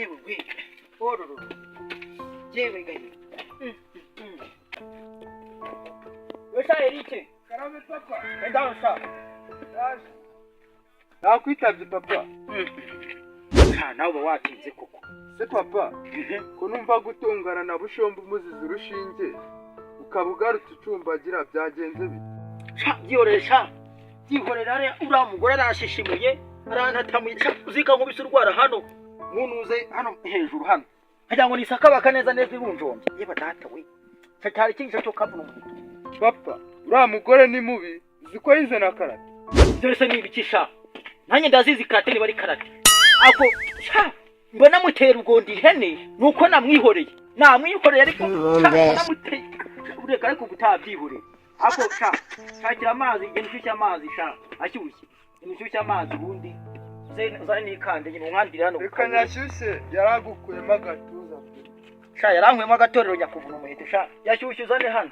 yewe we ororo yewe gayi wesha Eric Karame papa. enda sha Nakwitabye papa. nawe watinze koko Se papa, ko numva gutungana na bushomba umuzizi urushinge. Ukabugarutse ucumbagira byagenze bite? Byihorera re uramugore arashishimuye arantatamuye uzika ngo bisurwara hano munuze hano hejuru hano hajya ngo nisakabaka neza ibunjonje yeba data we cyari kingisha cyo kavuno Papa, uramugore ni mubi. Ziko yize na karate. Byose ni ibikisha nanjye ndazizi karate ni bari karate ako mbona mutera ugondi ihene nuko namwihoreye ariko namuteye ureka ariko gutabyihoreye ako shakira amazi ikintu cy'amazi ashyushye ikintu cy'amazi ubundi zane nikande nyine umwandira hano reka nyashyushye yaragukuyemo agatuza yarankwemo agatorero nyakuvuna umuhete yashyushye uzane hano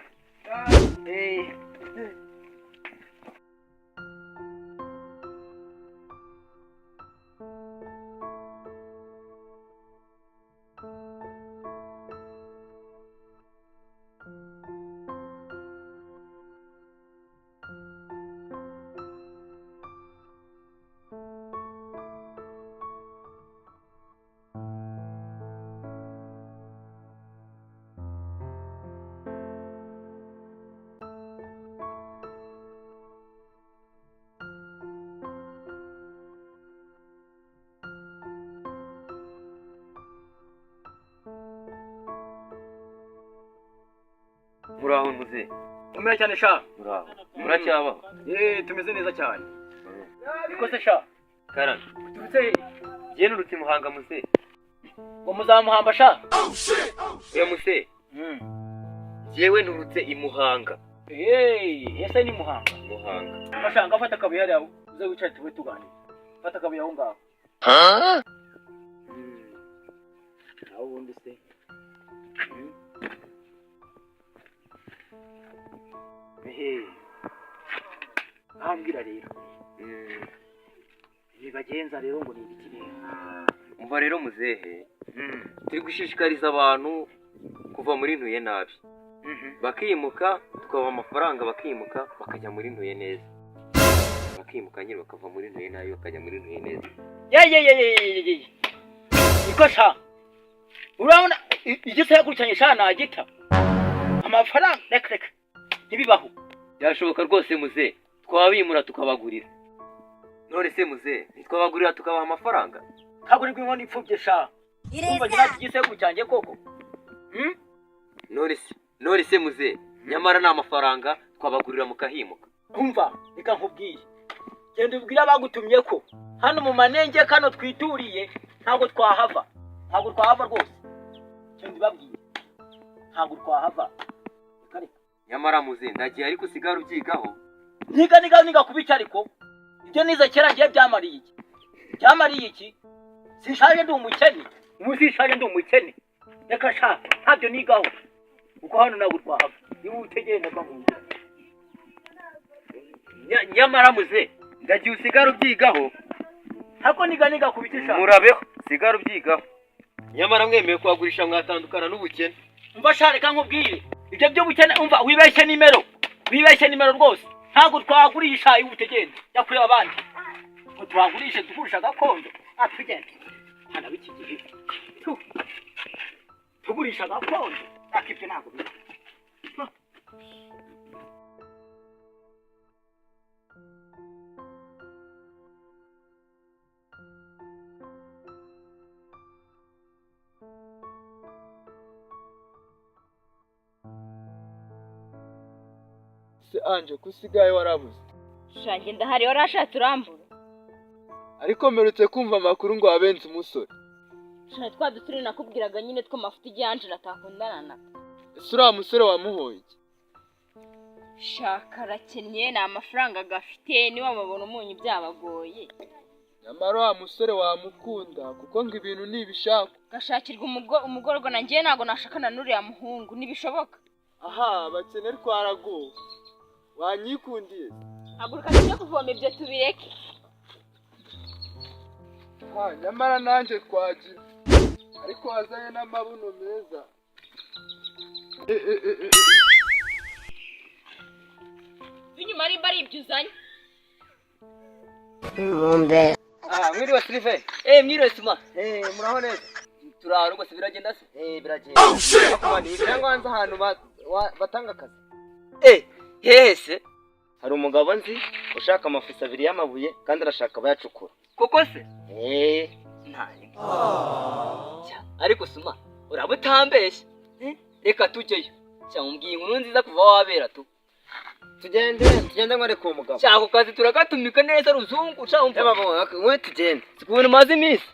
Muraho muze. Umera cyane sha. Muraho. Muracyabaho. Tumeze neza cyane. Bikose sha. Karame. Tubitse Jye nurutse Muhanga muze. ngo muzamuhamba sha. Oya muze. Jewe nurutse i Muhanga. Ese ni Muhanga. Muhanga. Bashanga afata kabuye yawe uze wicara tube tuganira. Fata kabuye aho ngaho. Aho ubundi se. Ambwira rero. Bibagenza rero ngo ni ibikire. Umva rero muzehe. Turi gushishikariza abantu kuva muri ntuye nabi. Bakimuka tukaba amafaranga bakimuka bakajya muri ntuye neza. Bakimuka nyine bakava muri ntuye nabi bakajya muri ntuye neza. Iko sha. Urabona igisa yakurikiranye sha nagita. Amafaranga reka ntibibaho. Byashoboka rwose muze twabimura tukabagurira. None se muze twabagurira tukabaha amafaranga? Kagurirwa inkoni ipfubye sha. Umva gira igisego cyanjye koko. None se muze nyamara na amafaranga twabagurira mukahimuka. Umva reka nkubwiye. Genda ubwira bagutumye ko hano mu manenge kano twituriye ntago twahava. Ntago twahava rwose. Genda babwiye. Ntago twahava. Nyamara muze ndagiye ariko usigara ubyigaho. Niga kubica ariko. Ibyo nize kera ngiye byamariye iki? Sishaje ndi umukene. Umusishaje ndi umukene. Reka sha ntabyo nigaho. Uko hano ntabwo twahava. Niba utegenda bamunze. Nyamara muze ndagiye usigara ubyigaho. Hako niga kubicisha. Murabeho sigara ubyigaho. Nyamara mwemeye kwagurisha mwatandukana n'ubukene. Umva sha reka nkubwire. Ibyo byo bukene umva wibeshye nimero rwose. Ntago twagurisha ubutegenda yakureba abandi. Ngo twagurishe tugurisha gakondo. Atugende. Hana biki gihe. Tugurisha gakondo. Akipye ntago. Se Anje kusigaye warabuze. Shange ndahari warashatse urambura. Ariko mperutse kumva amakuru ngo wabenze umusore. Shana twadusure nakubwiraga nyine two mafuti y'Anje natakundana na. Ese uriya musore wamuhoye iki? Shaka rakennye na amafaranga gafite ni wamabona umunyu byabagoye. Nyamara wa musore wamukunda kuko ngo ibintu nibishaka. Gashakirwa umugorgo na ngiye nago nashakana n'uriya muhungu nibishoboka. Aha bakene twaraguwe. Wanyikundiye. Haguruka tujye kuvoma ibyo tubireke. Nyamara nanjye twagira. ariko wazanye n'amabuno meza. inyuma ari bari ibyo uzanye. Mwiriwe Silive. Mwiriwe Sima. Muraho neza. Turaho rwose biragenda se? Biragenda. Akumani cyangwa hanze ahantu batanga akazi. Hehe se? Hari umugabo nzi ushaka amafuso 2 y'amabuye kandi arashaka abayacukura. Koko se? Ntari. Ariko Sima, urabutambeshya. Reka tujyeyo. Cyangwa umbwiye inkuru nziza kuva wabera tu. Tugende ngore ku mugabo. Cyako kazi turagatumika neza ruzungu. Cyangwa we tugende. Sikubona mazi iminsi.